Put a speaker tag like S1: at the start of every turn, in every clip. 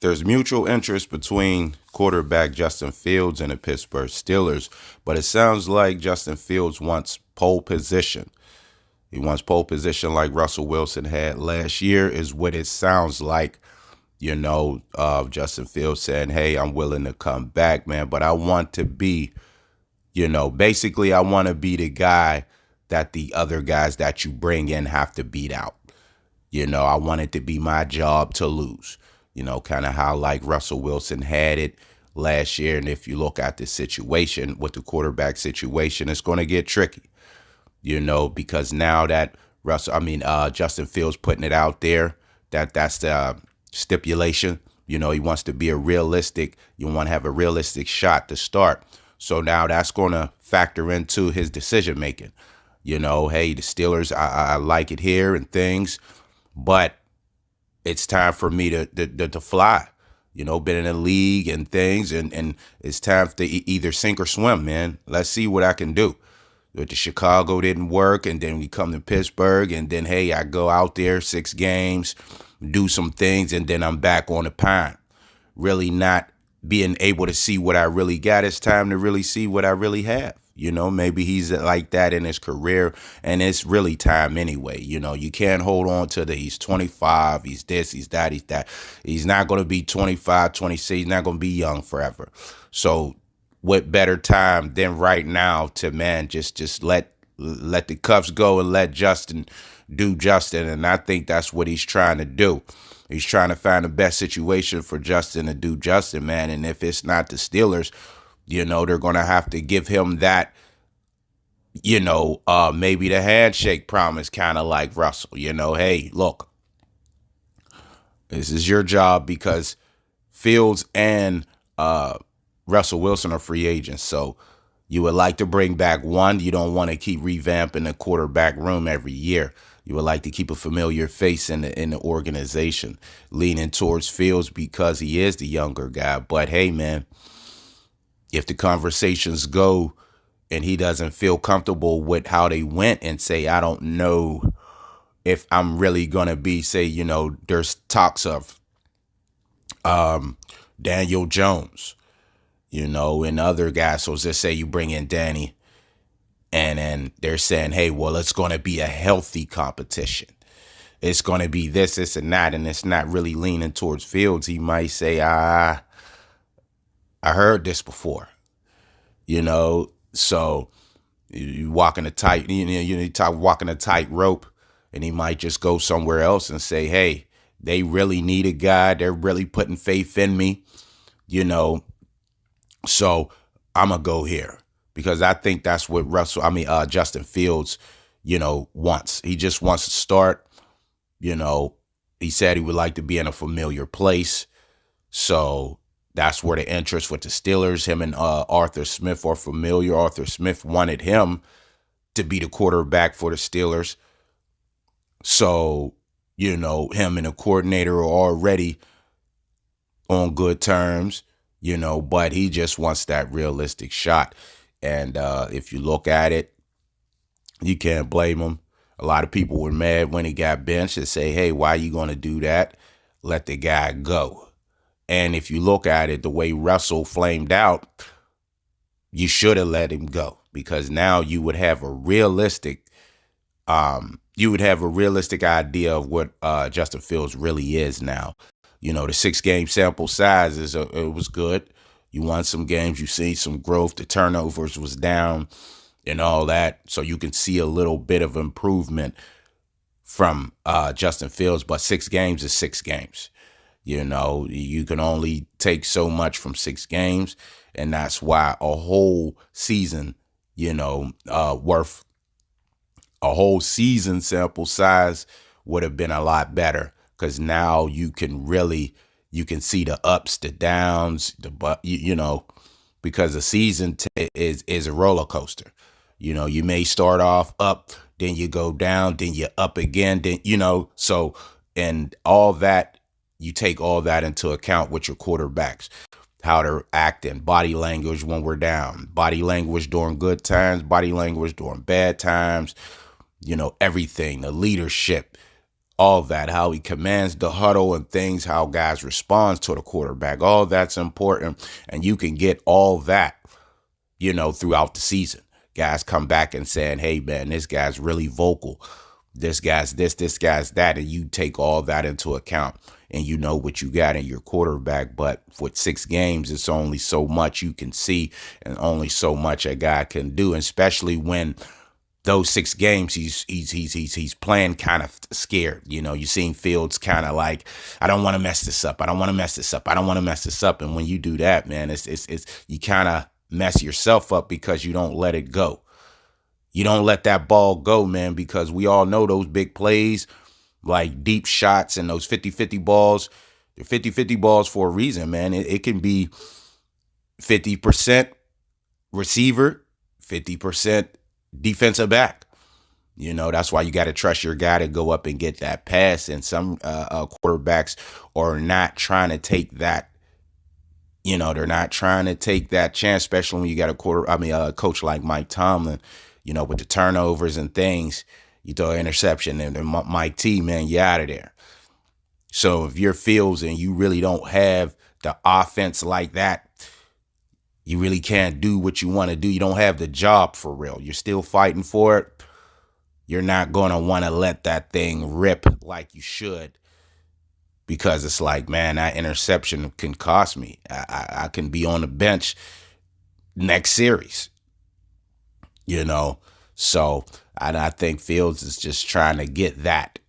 S1: there's mutual interest between quarterback Justin Fields and the Pittsburgh Steelers, but it sounds like Justin Fields wants pole position. He wants pole position like Russell Wilson had last year, is what it sounds like. Justin Fields saying, hey, I'm willing to come back, man, but I want to be, basically I want to be the guy that the other guys that you bring in have to beat out. I want it to be my job to lose, kind of how like Russell Wilson had it last year. And if you look at the situation with the quarterback situation, it's going to get tricky, because now that Justin Fields putting it out there, that's the stipulation. He wants to be you want to have a realistic shot to start. So now that's going to factor into his decision making. Hey, the Steelers, I like it here and things, but it's time for me to fly. Been in the league and things, and it's time to either sink or swim, man. Let's see what I can do. With the Chicago didn't work, and then we come to Pittsburgh, and then, hey, I go out there 6 games, do some things, and then I'm back on the pine. Really not being able to see what I really got. It's time to really see what I really have. Maybe he's like that in his career, and it's really time anyway. You can't hold on to he's 25, he's this, he's that, he's that. He's not going to be 25, 26, he's not going to be young forever. So what better time than right now to, man, just let the cuffs go and let Justin do Justin. And I think that's what he's trying to do. He's trying to find the best situation for Justin to do Justin, man. And if it's not the Steelers, they're going to have to give him that, maybe the handshake promise, kind of like Russell, hey, look, this is your job, because Fields and Russell Wilson are free agents. So you would like to bring back one. You don't want to keep revamping the quarterback room every year. You would like to keep a familiar face in the organization, leaning towards Fields because he is the younger guy. But hey, man, if the conversations go and he doesn't feel comfortable with how they went, and say, I don't know if I'm really going to be, say, there's talks of Daniel Jones, and other guys. So just say you bring in Danny, and then they're saying, hey, well, it's going to be a healthy competition. It's going to be this, and that, and it's not really leaning towards Fields. He might say, I heard this before, so you walking a tight, walking a tight rope, and he might just go somewhere else and say, hey, they really need a guy. They're really putting faith in me, so I'm going to go here, because I think that's what Justin Fields, wants. He just wants to start. He said he would like to be in a familiar place. So that's where the interest with the Steelers, him and Arthur Smith are familiar. Arthur Smith wanted him to be the quarterback for the Steelers. So, him and the coordinator are already on good terms, but he just wants that realistic shot. And if you look at it, you can't blame him. A lot of people were mad when he got benched and say, hey, why are you going to do that? Let the guy go. And if you look at it, the way Russell flamed out, you should have let him go, because now you would have a realistic idea of what Justin Fields really is now. The 6-game sample size it was good. You won some games, you see some growth. The turnovers was down and all that. So you can see a little bit of improvement from Justin Fields, but 6 games is 6 games. You can only take so much from 6 games, and that's why a whole season, worth a whole season sample size would have been a lot better, because now you can see the ups, the downs, because the season is a roller coaster. You may start off up, then you go down, then you're up again, then, so, and all that, you take all that into account with your quarterbacks, how they're acting, body language when we're down, body language during good times, body language during bad times, everything, the leadership, all that, how he commands the huddle and things, how guys respond to the quarterback. All that's important. And you can get all that, throughout the season. Guys come back and saying, hey, man, this guy's really vocal. This guy's this guy's that. And you take all that into account and you know what you got in your quarterback. But with 6 games, it's only so much you can see and only so much a guy can do, especially when those 6 games he's playing kind of scared. You seen Fields kind of like, I don't want to mess this up. I don't want to mess this up. I don't want to mess this up. And when you do that, man, it's you kind of mess yourself up because you don't let it go. You don't let that ball go, man, because we all know those big plays, like deep shots and those 50-50 balls. They're 50-50 balls for a reason, man. It can be 50% receiver, 50% defensive back. That's why you got to trust your guy to go up and get that pass. And some quarterbacks are not trying to take that. They're not trying to take that chance, especially when you got a coach like Mike Tomlin, with the turnovers and things. You throw an interception and then Mike T, man, you're out of there. So if you're Fields and you really don't have the offense like that, you really can't do what you want to do. You don't have the job for real. You're still fighting for it. You're not going to want to let that thing rip like you should, because it's like, man, that interception can cost me. I can be on the bench next series, So I think Fields is just trying to get that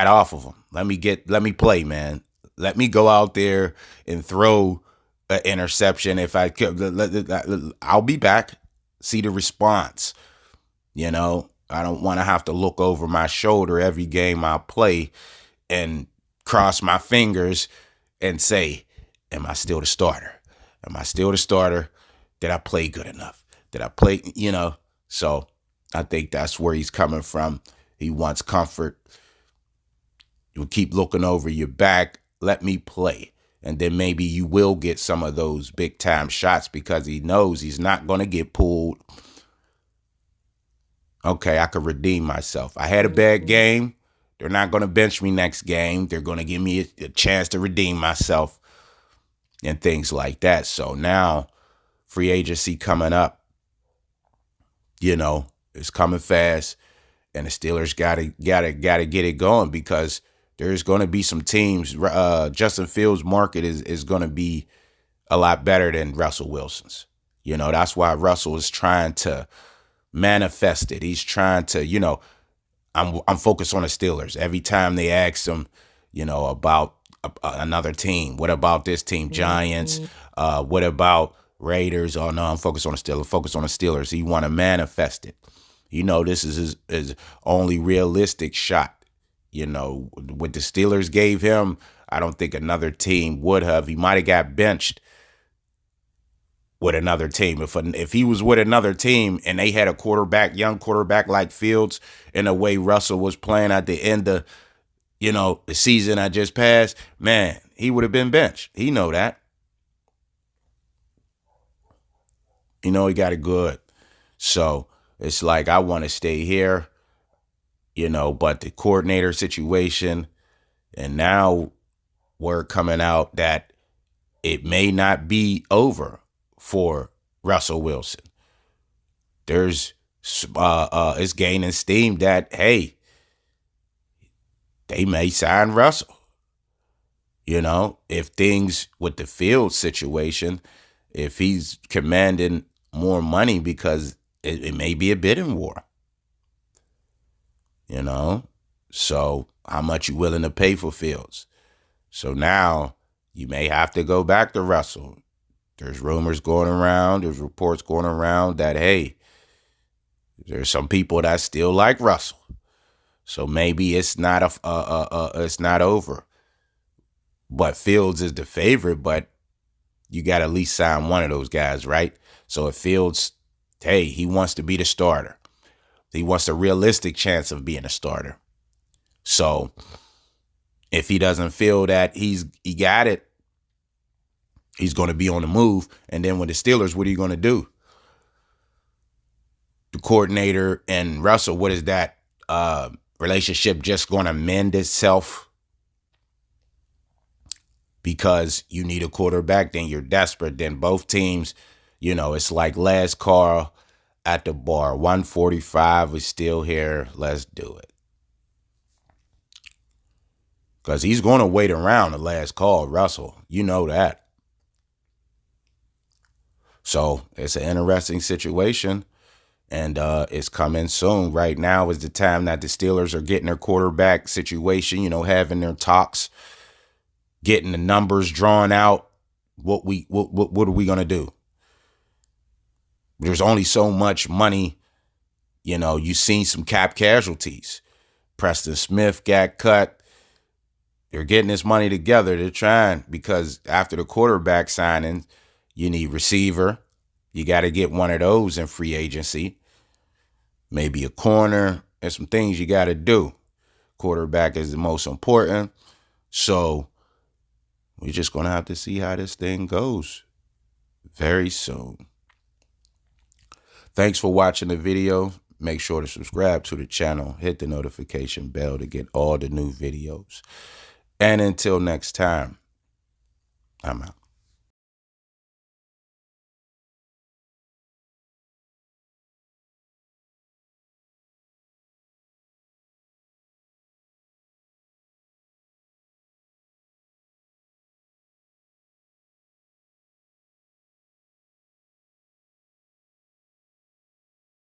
S1: off of him. Let me play, man. Let me go out there and throw an interception. If I could, I'll be back. See the response. I don't want to have to look over my shoulder every game I play and cross my fingers and say, am I still the starter? Am I still the starter? Did I play good enough? Did I play, So I think that's where he's coming from. He wants comfort. You keep looking over your back. Let me play. And then maybe you will get some of those big time shots because he knows he's not going to get pulled. Okay, I could redeem myself. I had a bad game. They're not going to bench me next game. They're going to give me a chance to redeem myself and things like that. So now free agency coming up, it's coming fast, and the Steelers gotta get it going because there's going to be some teams. Justin Fields' market is going to be a lot better than Russell Wilson's. That's why Russell is trying to manifest it. He's trying to, I'm focused on the Steelers. Every time they ask him, about another team, what about this team, Giants? What about Raiders? Oh no, I'm focused on the Steelers. Focus on the Steelers. He want to manifest it. This is his only realistic shot. What the Steelers gave him, I don't think another team would have. He might have got benched with another team. If he was with another team and they had a young quarterback like Fields, in a way Russell was playing at the end of, the season I just passed, man, he would have been benched. He know that. He got it good. So it's like, I want to stay here, but the coordinator situation, and now word coming out that it may not be over for Russell Wilson. There's it's gaining steam that, hey, they may sign Russell. If things with the Field situation, if he's commanding more money, because it may be a bidding war. So how much you willing to pay for Fields? So now you may have to go back to Russell. There's rumors going around. There's reports going around that, hey, there's some people that still like Russell. So maybe it's not it's not over. But Fields is the favorite, but you got to at least sign one of those guys, right? So if Fields, hey, he wants to be the starter. He wants a realistic chance of being a starter. So if he doesn't feel that he got it, he's going to be on the move. And then with the Steelers, what are you going to do? The coordinator and Russell, what is that? relationship just going to mend itself because you need a quarterback, then you're desperate. Then both teams, you know, it's like last call at the bar. 145 is still here. Let's do it. Because he's going to wait around the last call, Russell. You know that. So it's an interesting situation. And it's coming soon. Right now is the time that the Steelers are getting their quarterback situation, you know, having their talks, getting the numbers drawn out. What are we gonna do? There's only so much money, you know. You've seen some cap casualties. Preston Smith got cut. They're getting this money together. They're trying, because after the quarterback signing, you need receiver. You got to get one of those in free agency. Maybe a corner. There's some things you got to do. Quarterback is the most important. So we're just going to have to see how this thing goes very soon. Thanks for watching the video. Make sure to subscribe to the channel. Hit the notification bell to get all the new videos. And until next time, I'm out.